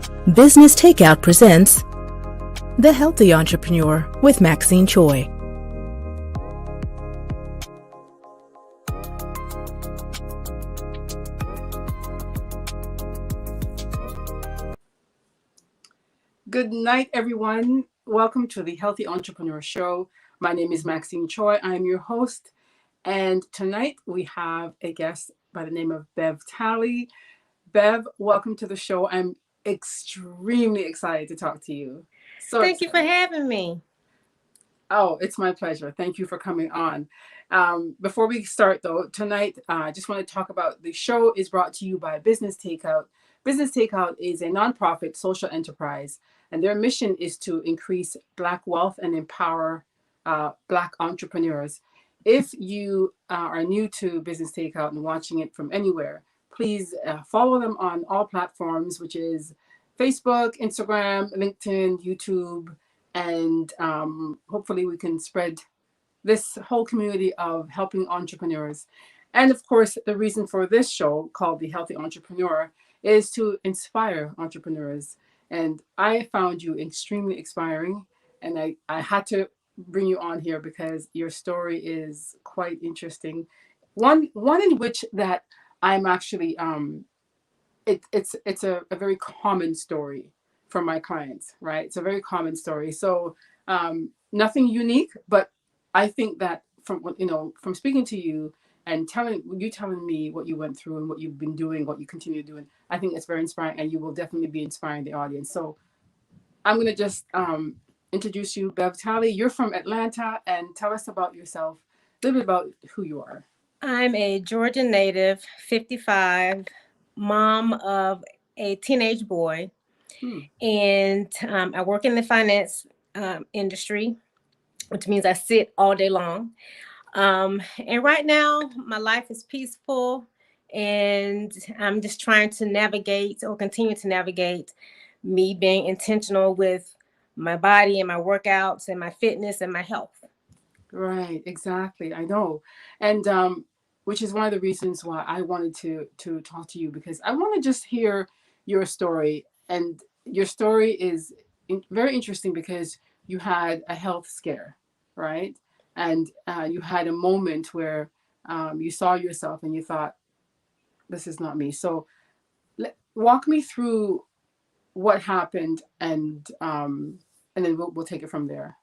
Business Takeout presents The Healthy Entrepreneur with Maxine Choy. Good night, everyone. Welcome to the Healthy Entrepreneur Show. My name is Maxine Choy. I'm your host. And tonight we have a guest by the name of Bev Talley. Bev, welcome to the show. I'm extremely excited to talk to you. Thank you for having me. Oh, it's my pleasure. Thank you for coming on. Before we start, though, tonight, I just want to talk about the show is brought to you by Business Takeout. Business Takeout is a nonprofit social enterprise, and their mission is to increase Black wealth and empower Black entrepreneurs. If you are new to Business Takeout and watching it from anywhere, please follow them on all platforms, which is Facebook, Instagram, LinkedIn, YouTube, and hopefully we can spread this whole community of helping entrepreneurs. And of course, the reason for this show called The Healthy Entrepreneur is to inspire entrepreneurs. And I found you extremely inspiring, and I had to bring you on here because your story is quite interesting. One in which that I'm actually it's a very common story for my clients, right? It's a very common story. So nothing unique, but I think that from speaking to you and telling me what you went through and what you've been doing, what you continue doing, I think it's very inspiring, and you will definitely be inspiring the audience. So I'm gonna just introduce you, Bev Talley. You're from Atlanta, and tell us about yourself, a little bit about who you are. I'm a Georgia native, 55, mom of a teenage boy, and I work in the finance industry, which means I sit all day long. And right now, my life is peaceful, and I'm just trying to navigate or continue to navigate me being intentional with my body and my workouts and my fitness and my health. Right, exactly. I know. And which is one of the reasons why I wanted to talk to you, because I want to just hear your story. And your story is very interesting because you had a health scare, right? And you had a moment where you saw yourself and you thought, this is not me. So walk me through what happened, and then we'll take it from there.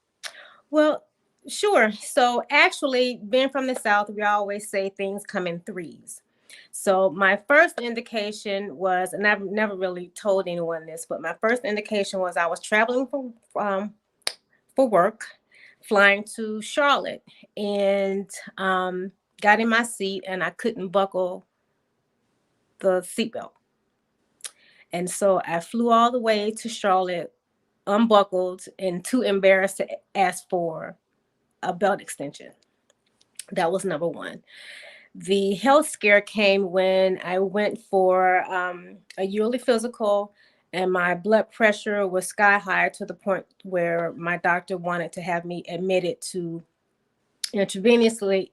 Well, sure. So actually, being from the South, we always say things come in threes. So my first indication was, and I've never really told anyone this, but my first indication was I was traveling for work, flying to Charlotte, and got in my seat and I couldn't buckle the seatbelt. And so I flew all the way to Charlotte, unbuckled, and too embarrassed to ask for a belt extension. That was number one. The health scare came when I went for a yearly physical, and my blood pressure was sky high to the point where my doctor wanted to have me admitted to intravenously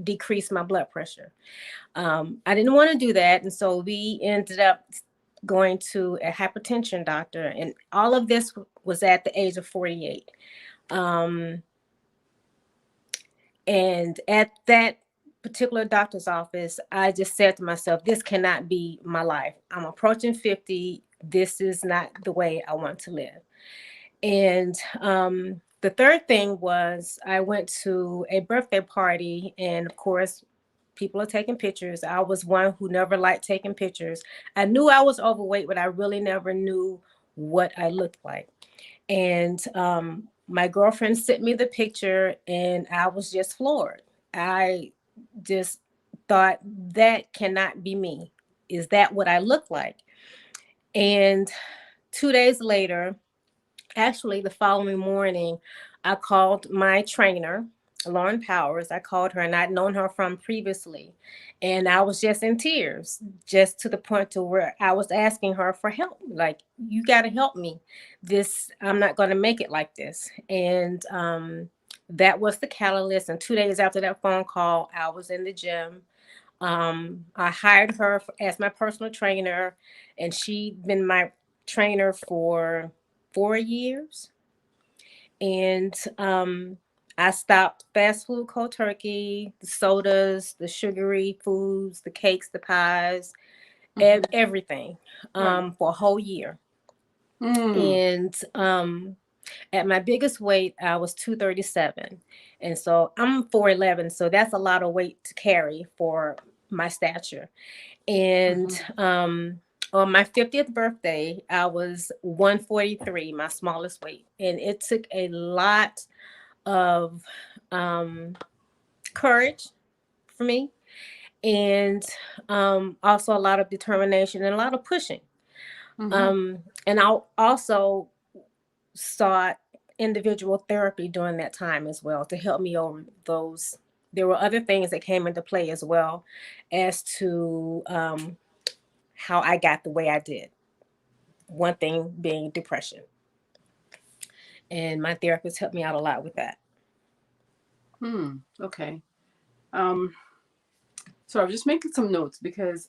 decrease my blood pressure. I didn't want to do that, and so we ended up going to a hypertension doctor, and all of this was at the age of 48. And at that particular doctor's office, I just said to myself, this cannot be my life. I'm approaching 50. This is not the way I want to live. And the third thing was I went to a birthday party, and of course, people are taking pictures. I was one who never liked taking pictures. I knew I was overweight, but I really never knew what I looked like. And my girlfriend sent me the picture, and I was just floored. I just thought, that cannot be me. Is that what I look like? And 2 days later, actually the following morning, I called my trainer, Lauren Powers. I called her, and I'd known her from previously. And I was just in tears, just to the point to where I was asking her for help. Like, you got to help me. I'm not going to make it like this. And that was the catalyst. And 2 days after that phone call, I was in the gym. I hired her as my personal trainer, and she'd been my trainer for 4 years. And I stopped fast food cold turkey, the sodas, the sugary foods, the cakes, the pies, everything Right. for a whole year. Mm. And at my biggest weight, I was 237. And so I'm 4'11. So that's a lot of weight to carry for my stature. And Mhm. on my 50th birthday, I was 143, my smallest weight. And it took a lot of courage for me, and also a lot of determination and a lot of pushing. Mhm. And I also sought individual therapy during that time as well to help me over those. There were other things that came into play as well as to how I got the way I did. One thing being depression. And my therapist helped me out a lot with that. Okay. Um, so I'm just making some notes because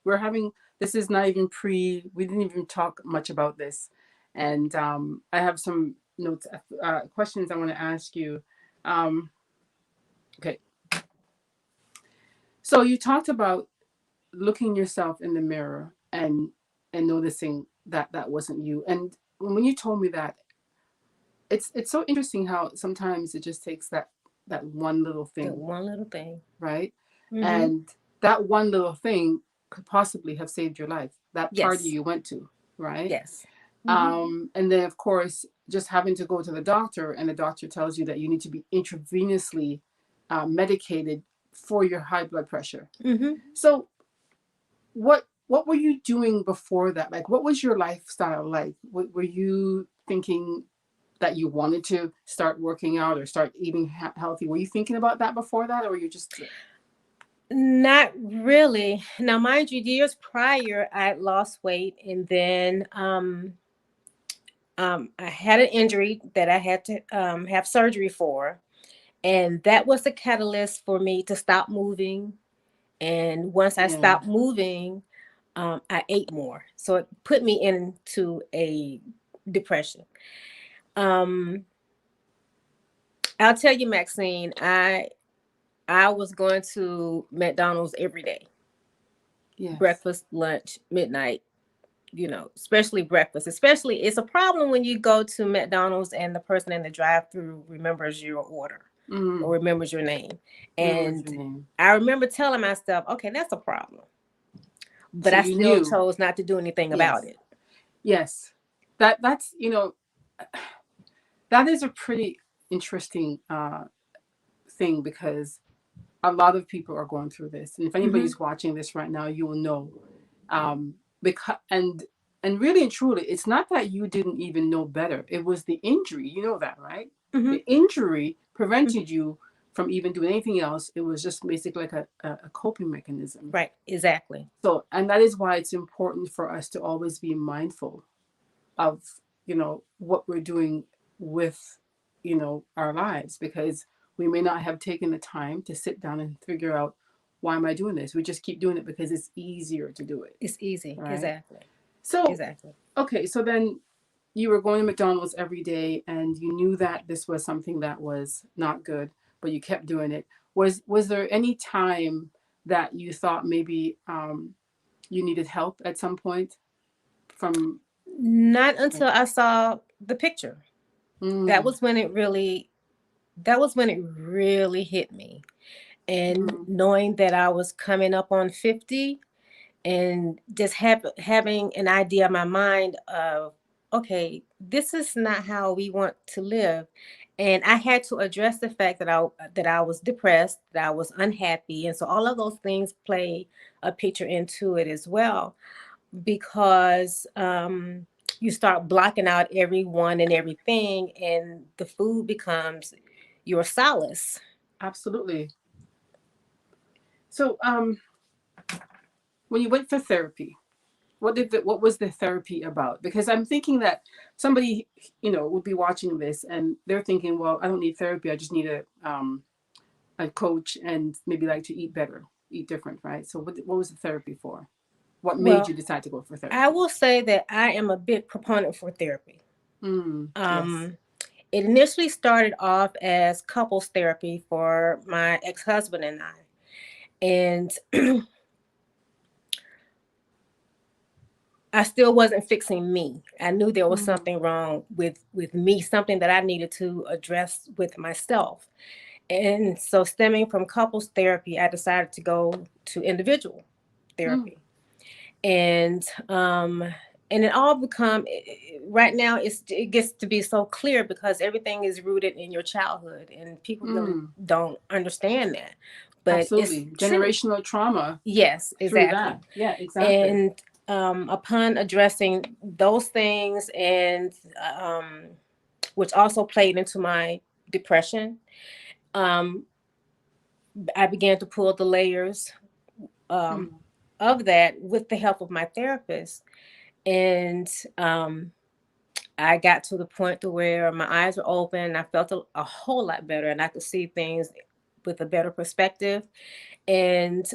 we're having this is not even we didn't even talk much about this, and I have some notes, questions I want to ask you. Um, okay. So you talked about looking yourself in the mirror and noticing that that wasn't you. And when you told me that, it's so interesting how sometimes it just takes that one little That thing, one little thing. right? Mm-hmm. And that one little thing could possibly have saved your life. That party Yes. you went to, right? Yes. Mm-hmm. And then of course just having to go to the doctor and the doctor tells you that you need to be intravenously medicated for your high blood pressure. Mm-hmm. So what were you doing before that? Like, what was your lifestyle like? Were you thinking that you wanted to start working out or start eating healthy? Were you thinking about that before that, or were you just Not really. Now, mind you, years prior, I had lost weight, and then I had an injury that I had to have surgery for, and that was the catalyst for me to stop moving. And once I yeah? stopped moving, I ate more, so it put me into a depression. Um, I'll tell you, Maxine, I was going to McDonald's every day, Yes. breakfast, lunch, midnight, especially breakfast. Especially, it's a problem when you go to McDonald's and the person in the drive-through remembers your order or Mm. remembers your name. Remember And your name. I remember telling myself, okay, that's a problem. But So I you still knew. chose not to do anything about Yes. it. Yes. That's that is a pretty interesting thing because a lot of people are going through this, and if Mm-hmm. anybody's watching this right now, you will know. Because and really and truly, it's not that you didn't even know better. It was the injury. You know that, right? Mm-hmm. The injury prevented you from even doing anything else. It was just basically like a coping mechanism. Right. Exactly. So, and that is why it's important for us to always be mindful of, what we're doing with, our lives, because we may not have taken the time to sit down and figure out, why am I doing this? We just keep doing it because it's easier to do it. It's easy. Right. Exactly. So, Exactly. okay. So then you were going to McDonald's every day and you knew that this was something that was not good, but you kept doing it. Was there any time that you thought maybe you needed help at some point from? Not until I saw the picture. That Mm, was when it really that was when it really hit me. And mm, knowing that I was coming up on 50 and just having an idea in my mind of, okay, this is not how we want to live. And I had to address the fact that I was depressed, that I was unhappy. And so all of those things play a picture into it as well, because you start blocking out everyone and everything, and the food becomes your solace. absolutely. So, when you went for therapy, what was the therapy about? Because I'm thinking that somebody, would be watching this and they're thinking, well, I don't need therapy. I just need a coach and maybe like to eat better, eat different, right? So, what was the therapy for? What made you Well, decide to go for I therapy? will say that I am a big proponent for therapy. Yes. It initially started off as couples therapy for my ex-husband and I. And I still wasn't fixing me. I knew there was Mm, something wrong with me, something that I needed to address with myself. And so stemming from couples therapy, I decided to go to individual mm, therapy. And and it all become right now it gets to be so clear because everything is rooted in your childhood and people really mm. don't understand that. But it's Absolutely. true. Generational trauma Yes, through exactly. that. Yeah, exactly. And upon addressing those things, and um, which also played into my depression, um, I began to pull the layers um, Mm, of that with the help of my therapist. And I got to the point to where my eyes were open. I felt a whole lot better, and I could see things with a better perspective. And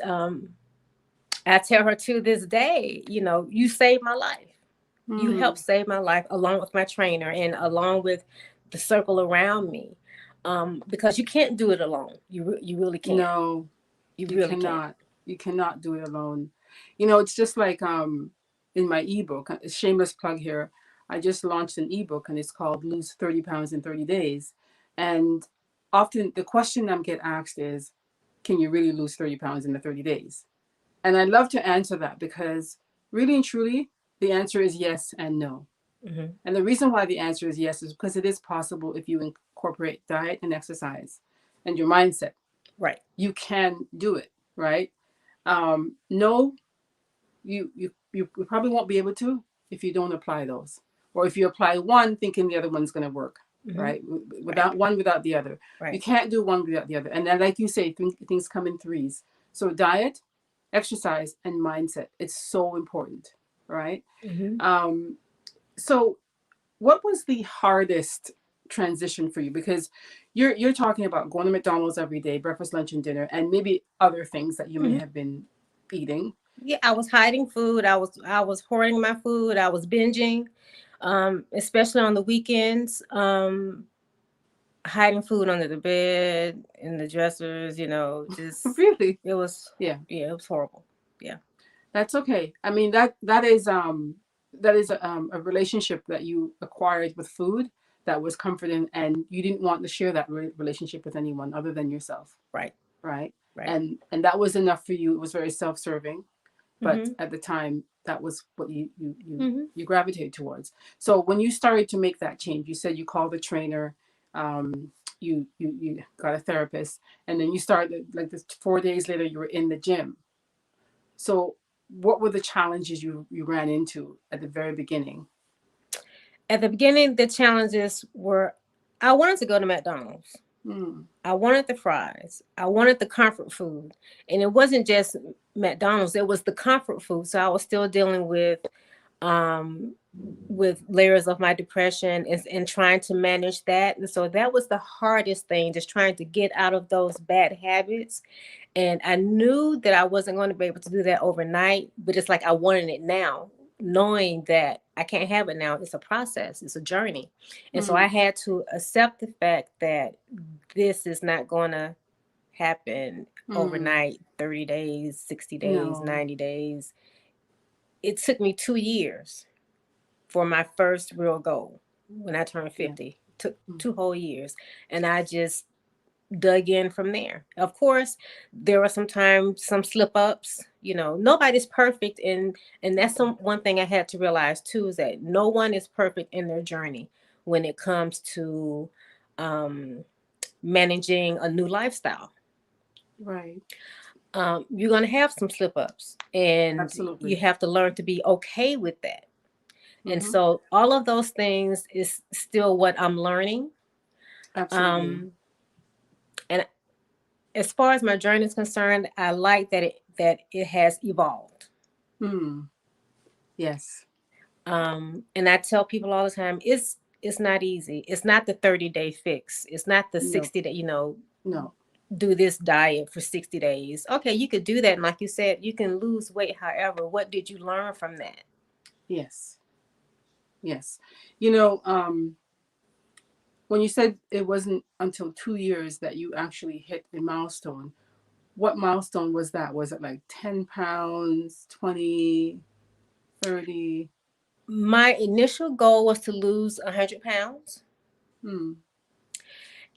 I tell her to this day, you saved my life. You helped mm. save my life along with my trainer and along with the circle around me. Because you can't do it alone. You really can't. No, You you really can't. cannot. You cannot do it alone. It's just like in my ebook, shameless plug here. I just launched an ebook and it's called Lose 30 Pounds in 30 Days. And often the question I'm get asked is, can you really lose 30 pounds in the 30 days? And I love to answer that because really and truly, the answer is yes and no. Hmm. And the reason why the answer is yes is because it is possible if you incorporate diet and exercise and your mindset. Right. You can do it, right? No, you probably won't be able to if you don't apply those, or if you apply one thinking the other one's going to work, Hmm. right? Right. Without the other, you Right. can't do one without the other. And then, like you say, things come in threes. So diet, exercise, and mindset. It's so important, right? Hmm. Um, so what was the hardest transition for you? Because you're talking about going to McDonald's every day, breakfast, lunch, and dinner, and maybe other things that you may Hmm. have been eating. Yeah, I was hiding food. I was hoarding my food. I was binging, especially on the weekends. Hiding food under the bed, in the dressers. Just Really? it was, Yeah, yeah, it was horrible. Yeah. that's okay. I mean that is a relationship that you acquired with food that was comforting, and you didn't want to share that relationship with anyone other than yourself, Right. right? Right. And that was enough for you. It was very self-serving, but Hmm. at the time that was what Hmm. you gravitated towards. So when you started to make that change, you said you called the trainer, you got a therapist, and then you started like this 4 days later you were in the gym. So what were the challenges you ran into at the very beginning? At the beginning, the challenges were I wanted to go to McDonald's. Mm, I wanted the fries. I wanted the comfort food. And it wasn't just McDonald's, it was the comfort food. So I was still dealing um with layers of my depression and trying to manage that. And so that was the hardest thing, just trying to get out of those bad habits. And I knew that I wasn't going to be able to do that overnight, but it's like I wanted it now, knowing that I can't have it now. It's a process, it's a journey. And so I mm, had to accept the fact that this is not going to happen mm. overnight, 30 days, 60 days, No. 90 days. It took me 2 years for my first real goal when I turned Yeah. 50. It took Mm. 2 whole years. And I just dug in from there. Of course, there were sometimes some slip ups. Nobody's perfect, and that's one thing I had to realize too, is that no one is perfect in their journey when it comes to um, managing a new lifestyle. Right. You're gonna have some slip ups, and you Absolutely. have to learn to be okay with that. And Hmm. so all of those things is still what I'm learning. Absolutely. Um, and as far as my journey is concerned, I like that it has evolved. Mm. Yes. And I tell people all the time, it's not easy. It's not the 30-day fix. It's not the No. 60 day. No. do this diet for 60 days. Okay, you could do that. And like you said, you can lose weight. However, what did you learn from that? Yes. Yes. You know, when you said it wasn't until 2 years that you actually hit a milestone, what milestone was that? Was it like 10 pounds, 20, 30? My initial goal was to lose 100 pounds. Hmm.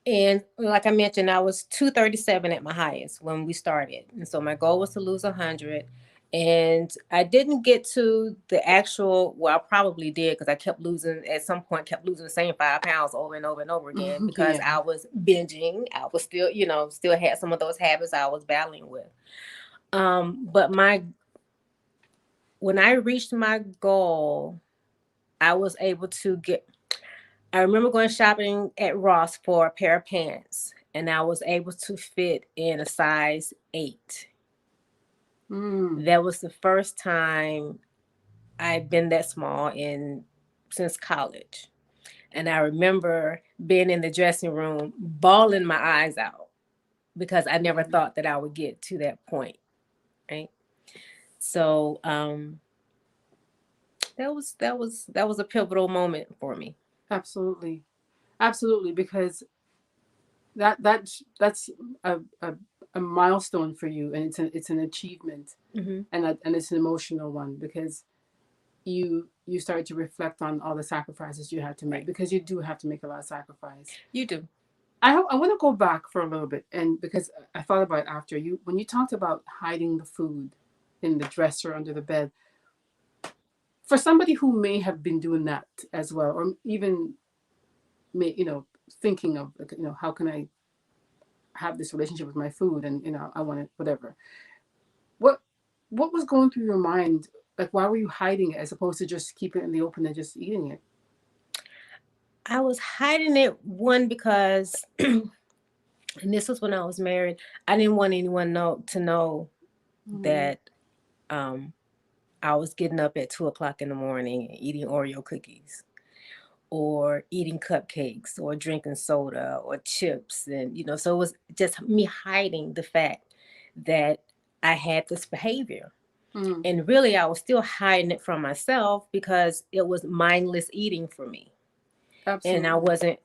And like I mentioned, I was 237 at my highest when we started. And so my goal was to lose 100. And I didn't get to the actual, well, I probably did because I kept losing, at some point, kept losing the same 5 pounds over and over and over again because Yeah. I was binging. I was still, still had some of those habits I was battling with. But when I reached my goal, I was able to I remember going shopping at Ross for a pair of pants, and I was able to fit in a size 8. Hmm. That was the first time I'd been that small since college. And I remember being in the dressing room, bawling my eyes out because I never thought that I would get to that point. Right. So that was a pivotal moment for me. Absolutely. Absolutely. Because that's a milestone for you, and it's an achievement, Mm-hmm. and it's an emotional one because you start to reflect on all the sacrifices you had to make, Right. because you do have to make a lot of sacrifice. You do. I want to go back for a little bit, and because I thought about it after you when you talked about hiding the food in the dresser under the bed. For somebody who may have been doing that as well, or even may thinking of, like, how can I have this relationship with my food, and I want it, whatever. What what was going through your mind? Like, why were you hiding it as opposed to just keeping it in the open and just eating it? I was hiding it, one, because and this was when I was married. I didn't want anyone to know Mm. that um, I was getting up at 2 o'clock in the morning and eating Oreo cookies, or eating cupcakes, or drinking soda or chips, and so it was just me hiding the fact that I had this behavior. Mm. And really, I was still hiding it from myself because it was mindless eating for me, and I Absolutely. wasn't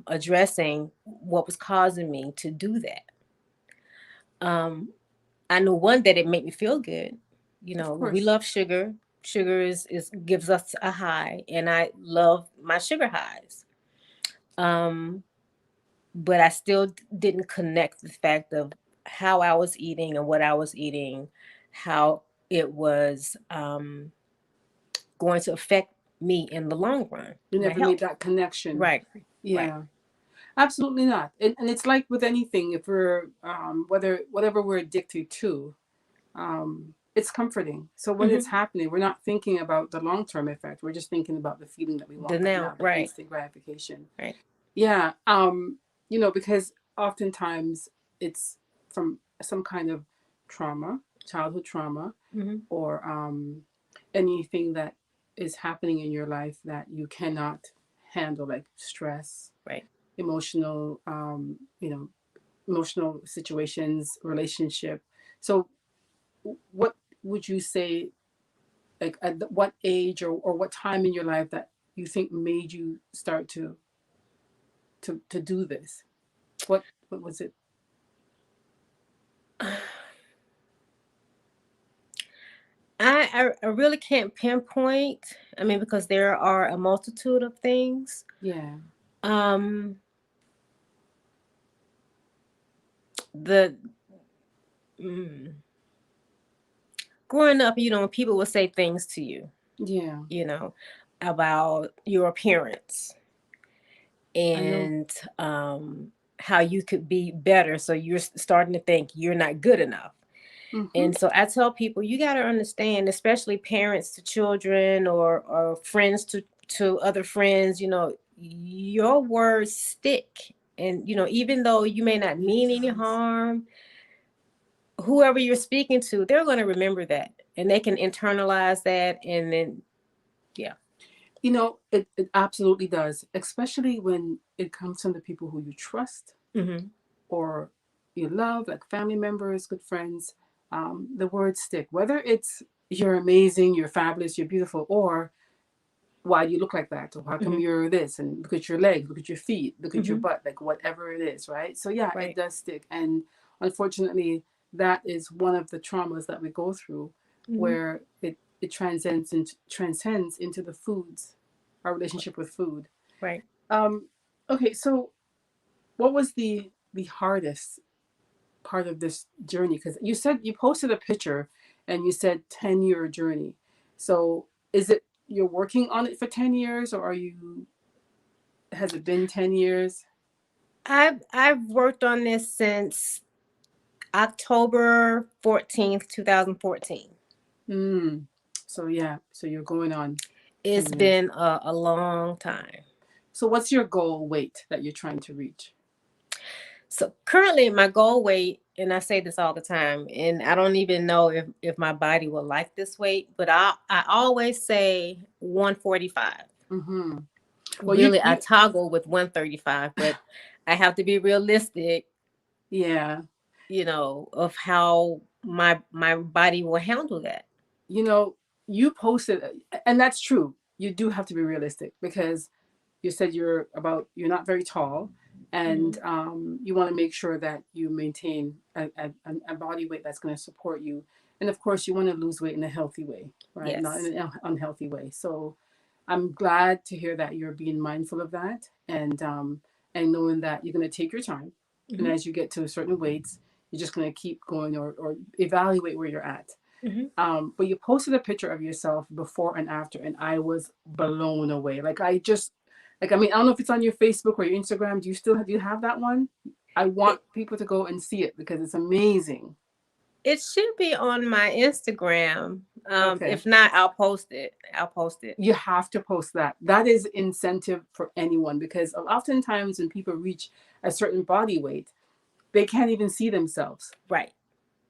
addressing what was causing me to do that. Um, I knew, one, that it made me feel good. Of We course. love sugar. Sugar is gives us a high, and I love my sugar highs. Um, but I still didn't connect the fact of how I was eating and what I was eating, how it was going to affect me in the long run, You my never made health. that connection. Right, right. Yeah. Absolutely not. And it's like with anything, if we're whatever we're addicted to, it's comforting. So when it's Hmm. happening, we're not thinking about the long term effect. We're just thinking about the feeling that we The want right now, now, the right, instant gratification. right. Yeah. Because oftentimes it's from some kind of trauma, childhood trauma, Hmm. or anything that is happening in your life that you cannot handle, like stress, Right. emotional, emotional situations, relationship. So, what would you say, like, at what age, or what time in your life that you think made you start to do this? What was it? I really can't pinpoint. I mean, because there are a multitude of things. Yeah. Um, the mm, Growing up, people will say things to you, Yeah. you know, about your appearance, I know. and how you could be better. So you're starting to think you're not good enough. Mm-hmm. And so I tell people, you got to understand, especially parents to children, or friends to other friends, your words stick. And, even though you may not It mean any does. harm, whoever you're speaking to, they're going to remember that, and they can internalize that. And then, yeah. It absolutely does, especially when it comes from the people who you trust, Hmm. or you love, like family members, good friends, the words stick. Whether it's you're amazing, you're fabulous, you're beautiful, or why do you look like that? Or how come Mm-hmm. you're this? And look at your legs, look at your feet, look at your Mm-hmm. butt, like whatever it is, right? So yeah, Right. it does stick. And unfortunately, that is one of the traumas that we go through, Mm-hmm. where it transcends into the foods, our relationship with food. Right. Um, okay, so what was the hardest part of this journey? Because you said you posted a picture and you said 10-year journey. So is it you're working on it for 10 years, or are you has it been 10 years? I've worked on this since October 14th, 2014. Mm. So yeah, so you're going on It's 10 years. been a long time. So what's your goal weight that you're trying to reach? So currently my goal weight, and I say this all the time, and I don't even know if my body will like this weight, but I always say 145. Mm-hmm. Well, Really, I you toggle with 135, but I have to be realistic, yeah, of how my body will handle that. you know, you posted, and that's true. You do have to be realistic because you said you're not very tall, Hmm. and you want to make sure that you maintain a body weight that's going to support you, and of course you want to lose weight in a healthy way, right? Not Yes. in an unhealthy way. So I'm glad to hear that you're being mindful of that, and knowing that you're going to take your time, and Hmm. as you get to certain weights, you're just going to keep going, or evaluate where you're at. Hmm. But you posted a picture of yourself before and after, and I was blown away. Like I just, like I mean, I don't know if it's on your Facebook or your Instagram. Do you have that one? I want It people to go and see it because it's amazing. it should be on my Instagram. Okay, If not, I'll post it. I'll post it. you have to post that. That is incentive for anyone because oftentimes when people reach a certain body weight, they can't even see themselves. Right.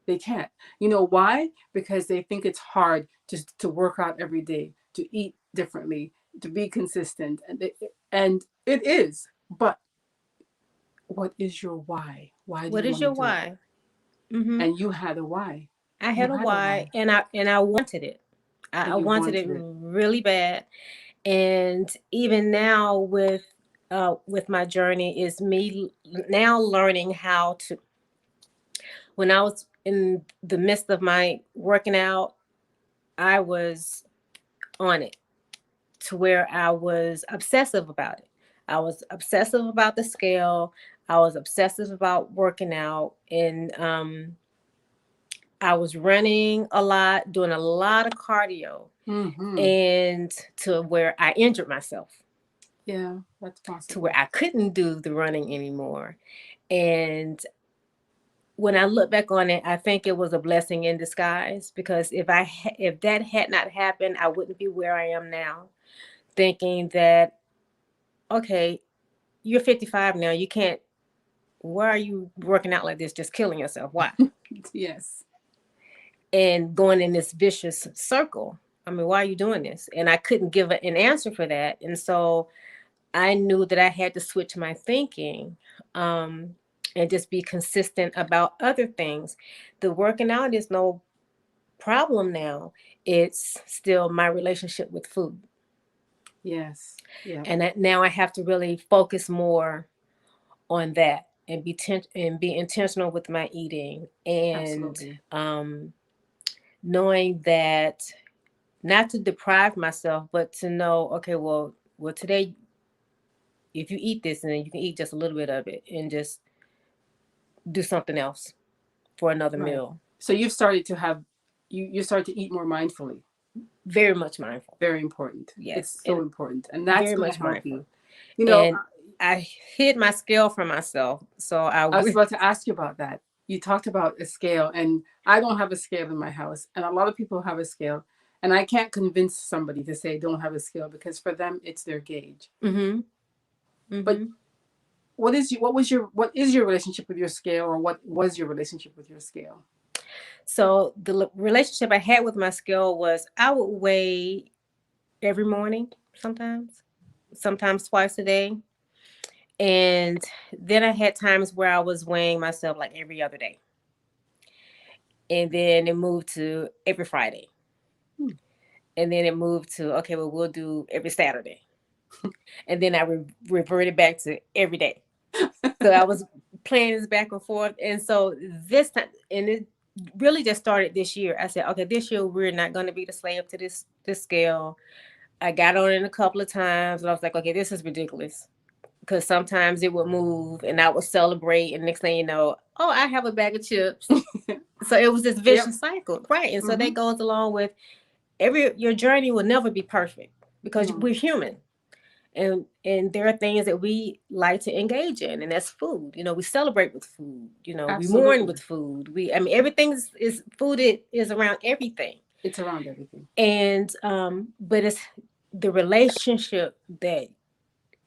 They can't. You know why? Because they think it's hard to work out every day, to eat differently, to be consistent, and it is. But what is your why? Why do What you is want to your do it? why? Hmm. And you had a why. I You had a had a why, why, and I wanted it. I and you wanted it wanted it. really bad. And even now with my journey is me now learning how to, when I was in the midst of my working out, I was on it to where I was obsessive about it. I was obsessive about the scale. I was obsessive about working out, and I was running a lot, doing a lot of cardio, Mm-hmm. and to where I injured myself, Yeah, that's to where possible. I couldn't do the running anymore. And when I look back on it, I think it was a blessing in disguise, because if that had not happened, I wouldn't be where I am now, thinking that, okay, you're 55 now, you can't, why are you working out like this, just killing yourself? Why? Yes. And going in this vicious circle. I mean, why are you doing this? And I couldn't give an answer for that. And so I knew that I had to switch my thinking, um, and just be consistent about other things. The working out is no problem now. It's still my relationship with food. Yes. Yeah. And now I have to really focus more on that, and be intentional with my eating, and Absolutely. knowing that not to deprive myself, but to know, okay, well, today, if you eat this, and then you can eat just a little bit of it, and just do something else for another Right. meal. So you've started to have you started to eat more mindfully. Very much mindful. Very important. Yes. It's so And important, and that's very going to much help mindful. you. You know, And I hid my scale from myself. So I was about to ask you about that. You talked about a scale, and I don't have a scale in my house, and a lot of people have a scale, and I can't convince somebody to say don't have a scale because for them it's their gauge. Mm-hmm. But Mm-hmm. what is your relationship with your scale, or what was your relationship with your scale? So the relationship I had with my scale was I would weigh every morning, sometimes twice a day. And then I had times where I was weighing myself like every other day. And then it moved to every Friday. Hmm. And then it moved to, okay, well, we'll do every Saturday. And then I reverted back to every day. So I was playing this back and forth. And so this time, and it really just started this year. I said, okay, this year we're not going to be the slave to this scale. I got on it a couple of times and I was like, okay, this is ridiculous. Because sometimes it would move and I would celebrate. And next thing you know, oh, I have a bag of chips. So it was this vicious cycle. Right. And so that goes along with your journey will never be perfect because we're human. And there are things that we like to engage in, and that's food. You know, we celebrate with food. You know, Absolutely. We mourn with food. Everything is food. It is around everything. It's around everything. And but it's the relationship that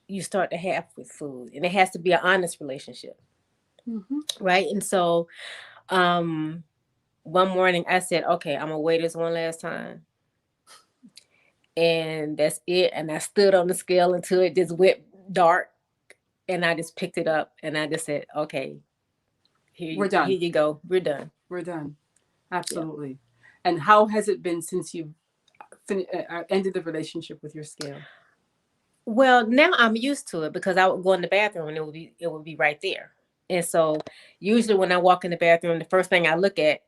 you start to have with food, and it has to be an honest relationship, right? And so, one morning I said, "Okay, I'm gonna weigh this one last time." And that's it. And I stood on the scale until it just went dark. And I just picked it up and I just said, okay, we're done. Here you go. We're done. We're done. Absolutely. Yeah. And how has it been since you've ended the relationship with your scale? Well, now I'm used to it because I would go in the bathroom and it would be right there. And so usually when I walk in the bathroom, the first thing I look at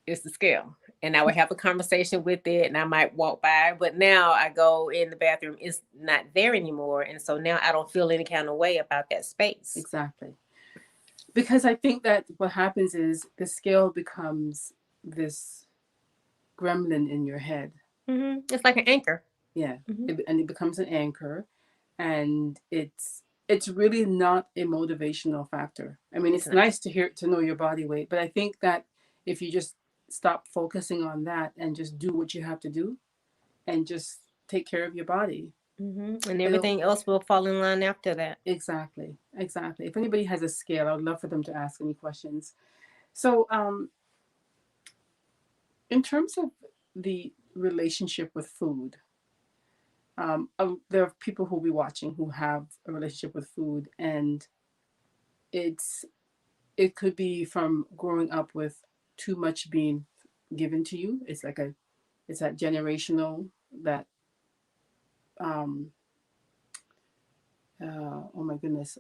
is the scale. And I would have a conversation with it and I might walk by. But now I go in the bathroom, it's not there anymore. And so now I don't feel any kind of way about that space. Exactly. Because I think that what happens is the scale becomes this gremlin in your head. Mm-hmm. It's like an anchor. Yeah. And it becomes an anchor. And it's really not a motivational factor. I mean, it's nice to know your body weight. But I think that if you just stop focusing on that and just do what you have to do and just take care of your body. And everything else will fall in line after that. Exactly. If anybody has a scale, I would love for them to ask any questions. So in terms of the relationship with food, there are people who will be watching who have a relationship with food, and it could be from growing up with too much being given to you. It's that generational, that oh my goodness,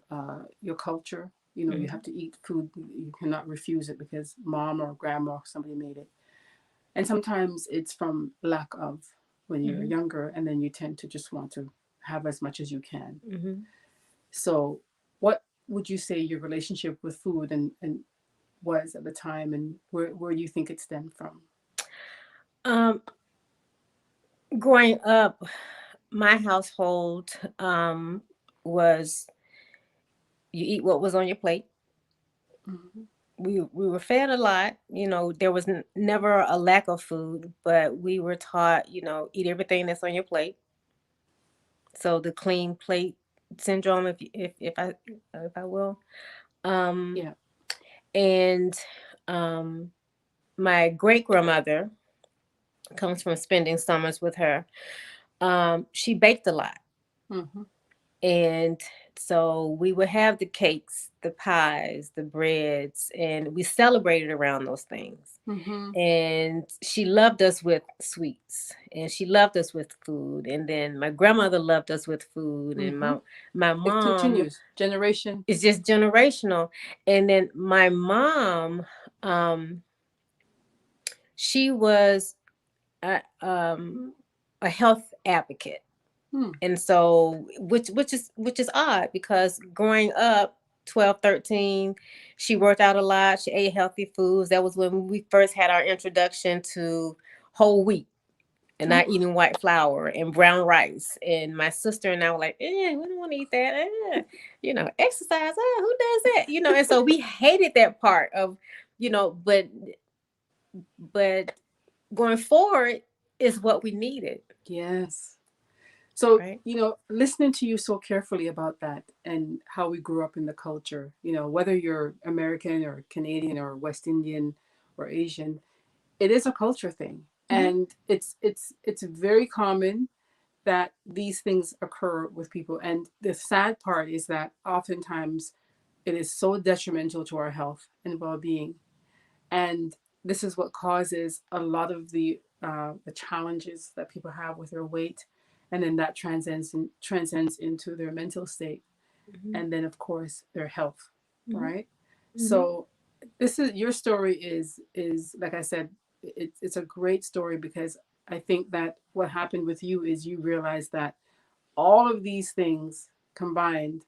your culture. You know, you have to eat food. You cannot refuse it because mom or grandma or somebody made it. And sometimes it's from lack of when you're younger, and then you tend to just want to have as much as you can. So what would you say your relationship with food and was at the time, and where do you think it stemmed from? Growing up, my household was you eat what was on your plate. We were fed a lot. You know, there was never a lack of food, but we were taught, you know, eat everything that's on your plate. So the clean plate syndrome, if I will. Yeah. And my great grandmother comes from spending summers with her. She baked a lot. And so we would have the cakes, the pies, the breads, and we celebrated around those things. And she loved us with sweets, and she loved us with food. And then my grandmother loved us with food, and my mom. It continues generation. It's just generational. And then my mom, she was a health advocate. And so, which is odd because growing up, 12, 13, she worked out a lot. She ate healthy foods. That was when we first had our introduction to whole wheat and not eating white flour and brown rice. And my sister and I were like, we don't want to eat that. You know, exercise. Who does that? You know, and so we hated that part of, you know, but going forward is what we needed. Yes. So, you know, listening to you so carefully about that and how we grew up in the culture, you know, whether you're American or Canadian or West Indian or Asian, it is a culture thing. And it's very common that these things occur with people. And the sad part is that oftentimes it is so detrimental to our health and well-being. And this is what causes a lot of the challenges that people have with their weight, and then that transcends into their mental state, and then of course their health, right? So this is your story is like I said, it's a great story, because I think that what happened with you is you realized that all of these things combined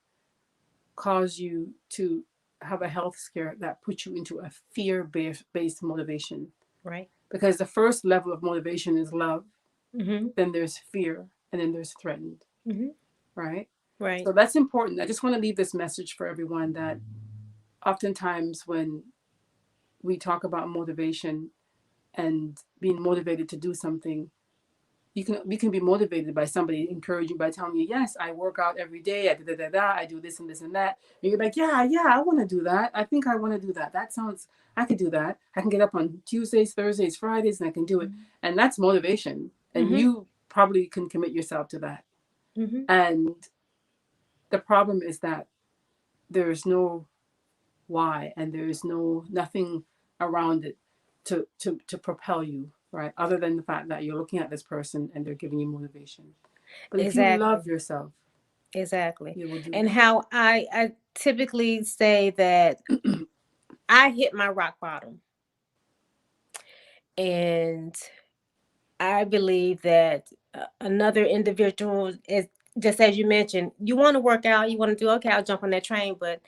cause you to have a health scare that puts you into a fear-based motivation. Right. Because the first level of motivation is love, Mm-hmm. then there's fear, and then there's threatened, Mm-hmm. right? Right. So that's important. I just want to leave this message for everyone that oftentimes when we talk about motivation and being motivated to do something, we can be motivated by somebody encouraging by telling you, yes, I work out every day, I do this and this and that. And you're like, yeah, I want to do that. I think I want to do that. That sounds, I could do that. I can get up on Tuesdays, Thursdays, Fridays, and I can do it. And that's motivation. And you probably can commit yourself to that. And the problem is that there's no why, and there's nothing around it to propel you, right? Other than the fact that you're looking at this person and they're giving you motivation. But if you love yourself, Exactly. you will do And that. how I typically say that I hit my rock bottom. And I believe that another individual is just as you mentioned, you want to work out, you want to do, okay, I'll jump on that train, but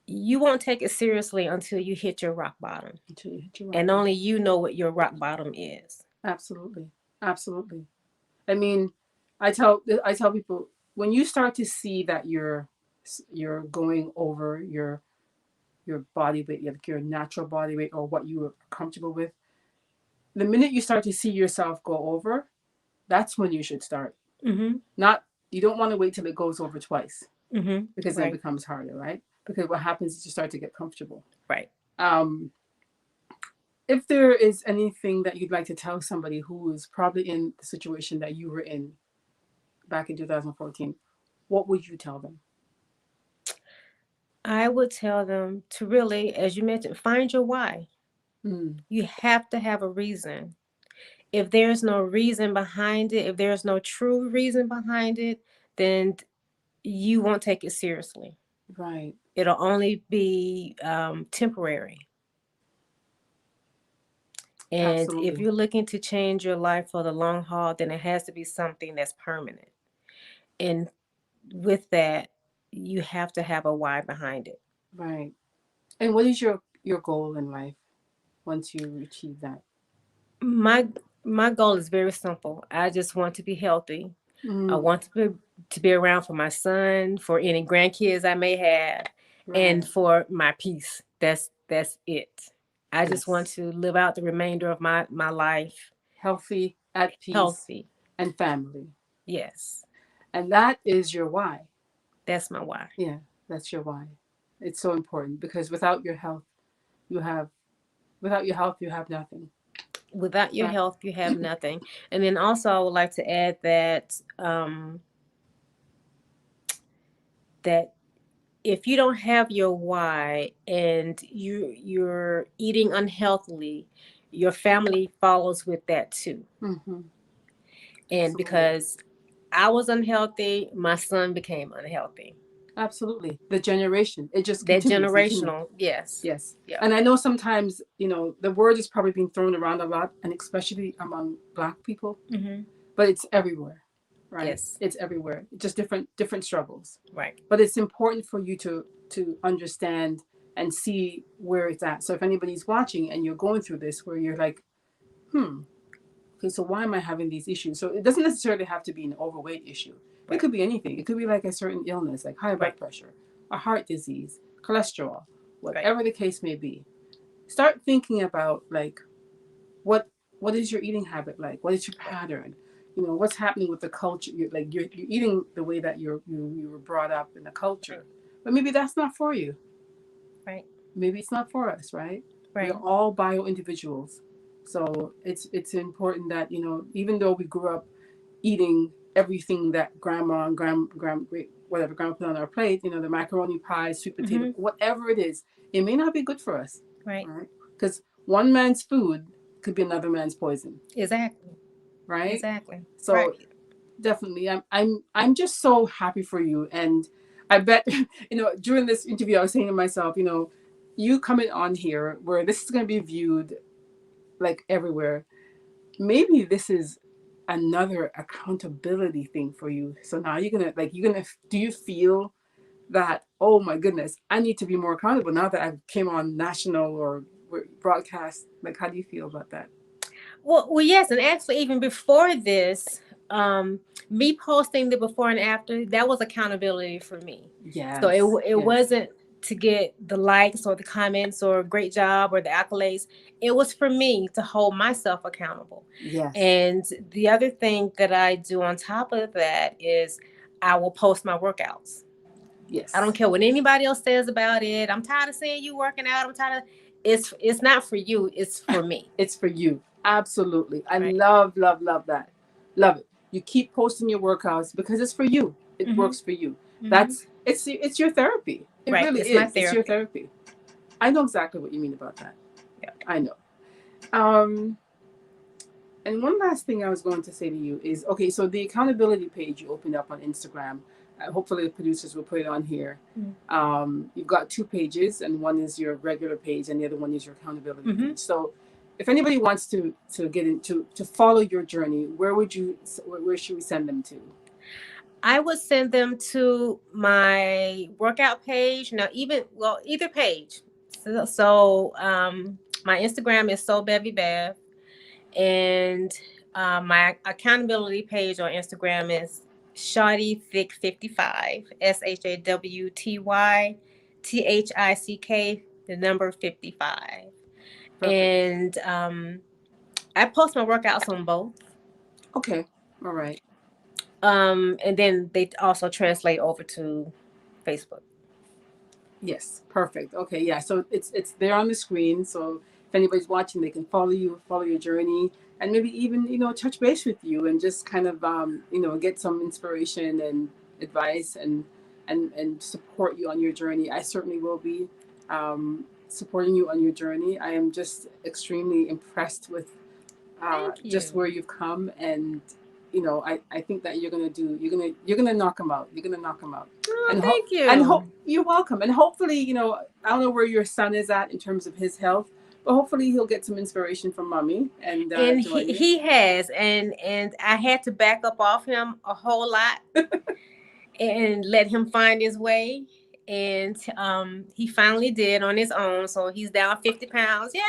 you won't take it seriously until you hit your rock bottom. Until you hit your rock And bottom. only you know what your rock bottom is. Absolutely. Absolutely. I mean, I tell people, when you start to see that you're going over your body weight, like your natural body weight or what you were comfortable with, the minute you start to see yourself go over, that's when you should start. Not, you don't want to wait till it goes over twice, because then it becomes harder, right? Because what happens is you start to get comfortable. Right. If there is anything that you'd like to tell somebody who is probably in the situation that you were in back in 2014, what would you tell them? I would tell them to really, as you mentioned, find your why. You have to have a reason. If there's no reason behind it, if there's no true reason behind it, then you won't take it seriously. Right. It'll only be temporary. And Absolutely. if you're looking to change your life for the long haul, then it has to be something that's permanent. And with that, you have to have a why behind it. Right. And what is your goal in life once you achieve that? My goal is very simple. I just want to be healthy. I want to be around for my son, for any grandkids I may have, and for my peace. That's it. I just want to live out the remainder of my life healthy, at peace, healthy, and family. Yes. And that is your why. That's my why. Yeah, that's your why. It's so important, because without your health, you have nothing. Without your health, you have nothing. And then also, I would like to add that that if you don't have your why and you're eating unhealthily, your family follows with that too. And Absolutely. because I was unhealthy, my son became unhealthy. Absolutely. The generation, it just That continues. generational, yes. Yes. Yeah. And I know sometimes, the word is probably being thrown around a lot, and especially among Black people, but it's everywhere, right? Yes. It's everywhere. Just different struggles. Right. But it's important for you to understand and see where it's at. So if anybody's watching and you're going through this, where you're like, okay, so why am I having these issues? So it doesn't necessarily have to be an overweight issue. It could be anything. It could be like a certain illness, like high blood pressure, a heart disease, cholesterol, whatever the case may be. Start thinking about, like, what is your eating habit like? What is your pattern? What's happening with the culture? You're eating the way that you were brought up in the culture, but maybe that's not for you. Right. Maybe it's not for us, right? Right. We're all bio individuals, so it's important that even though we grew up eating everything that grandma and whatever grandma put on our plate, the macaroni pie, sweet potato, whatever it is, it may not be good for us. Right. Because one man's food could be another man's poison. Exactly. Right. Exactly. So right. Definitely, I'm just so happy for you, and I bet during this interview I was saying to myself, you coming on here where this is going to be viewed like everywhere, maybe this is another accountability thing for you. So now do you feel that, oh my goodness, I need to be more accountable now that I came on national or broadcast? Like, how do you feel about that? Well, yes, and actually, even before this, me posting the before and after, that was accountability for me. Yes. So it wasn't to get the likes or the comments or great job or the accolades. It was for me to hold myself accountable. Yes. And the other thing that I do on top of that is I will post my workouts. Yes. I don't care what anybody else says about it. I'm tired of seeing you working out. I'm tired of it's not for you, it's for me. It's for you. Absolutely. I love that. Love it. You keep posting your workouts because it's for you. It works for you. It's your therapy. It really is. It's your therapy. I know exactly what you mean about that. Yeah. I know. And one last thing I was going to say to you is, okay, so the accountability page you opened up on Instagram, hopefully the producers will put it on here. You've got 2 pages, and one is your regular page and the other one is your accountability page. So if anybody wants to get into to follow your journey, where should we send them to? I would send them to my workout page. Now, either page. So my Instagram is Bev, and my accountability page on Instagram is Shawty Thick 55, SHAWTYTHICK, the number 55. Perfect. And I post my workouts on both. Okay. All right. And then they also translate over to Facebook. Yes, perfect. Okay, yeah. So it's there on the screen. So if anybody's watching, they can follow your journey, and maybe even touch base with you and just kind of get some inspiration and advice and support you on your journey. I certainly will be supporting you on your journey. I am just extremely impressed with just where you've come, and I think that you're gonna knock them out. You're gonna knock them out. Oh, and thank you. And you're welcome. And hopefully, I don't know where your son is at in terms of his health, but hopefully he'll get some inspiration from mommy. And he has, and I had to back up off him a whole lot and let him find his way. And he finally did on his own. So he's down 50 pounds. Yay!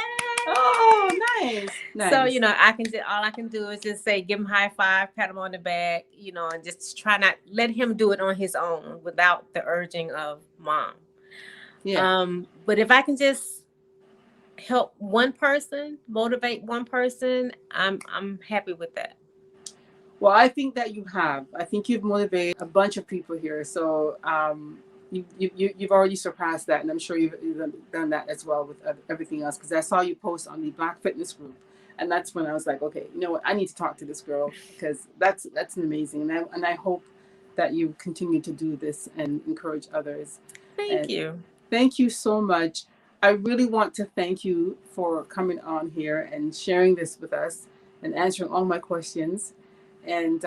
Oh, nice. So, all I can do is just say, give him high five, pat him on the back, and just try not let him do it on his own without the urging of mom. Yeah. But if I can just help one person, motivate one person, I'm happy with that. Well, I think that you have. I think you've motivated a bunch of people here. So, you've already surpassed that, and I'm sure you've done that as well with everything else. Because I saw you post on the Black Fitness group, and that's when I was like, okay, you know what? I need to talk to this girl because that's amazing, and I hope that you continue to do this and encourage others. Thank you. Thank you so much. I really want to thank you for coming on here and sharing this with us and answering all my questions. And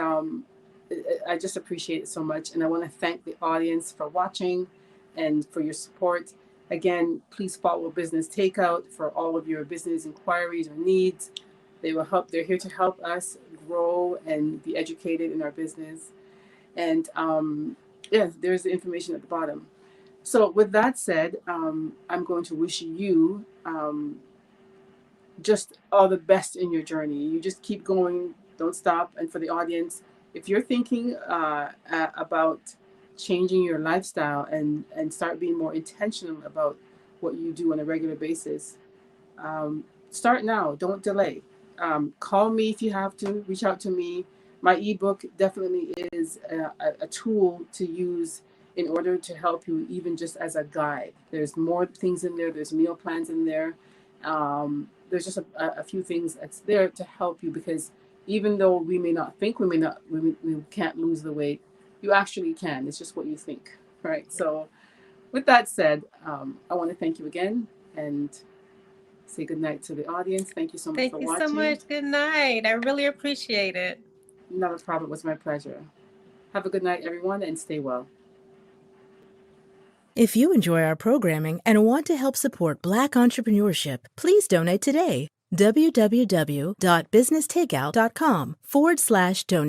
I just appreciate it so much. And I want to thank the audience for watching and for your support. Again, please follow Business Takeout for all of your business inquiries or needs. They're here to help us grow and be educated in our business. And there's the information at the bottom. So with that said, I'm going to wish you just all the best in your journey. You just keep going. Don't stop. And for the audience, if you're thinking about changing your lifestyle and start being more intentional about what you do on a regular basis, start now. Don't delay. Call me if you have to. Reach out to me. My ebook definitely is a tool to use in order to help you, even just as a guide. There's more things in there. There's meal plans in there. There's just a few things that's there to help you because Even though we may not think we can't lose the weight, you actually can. It's just what you think, right? So with that said, I want to thank you again and say good night to the audience. Thank you so much for watching. Thank you so much. Good night. I really appreciate it. Not a problem. It was my pleasure. Have a good night, everyone, and stay well. If you enjoy our programming and want to help support Black entrepreneurship, please donate today. www.businesstakeout.com/donate.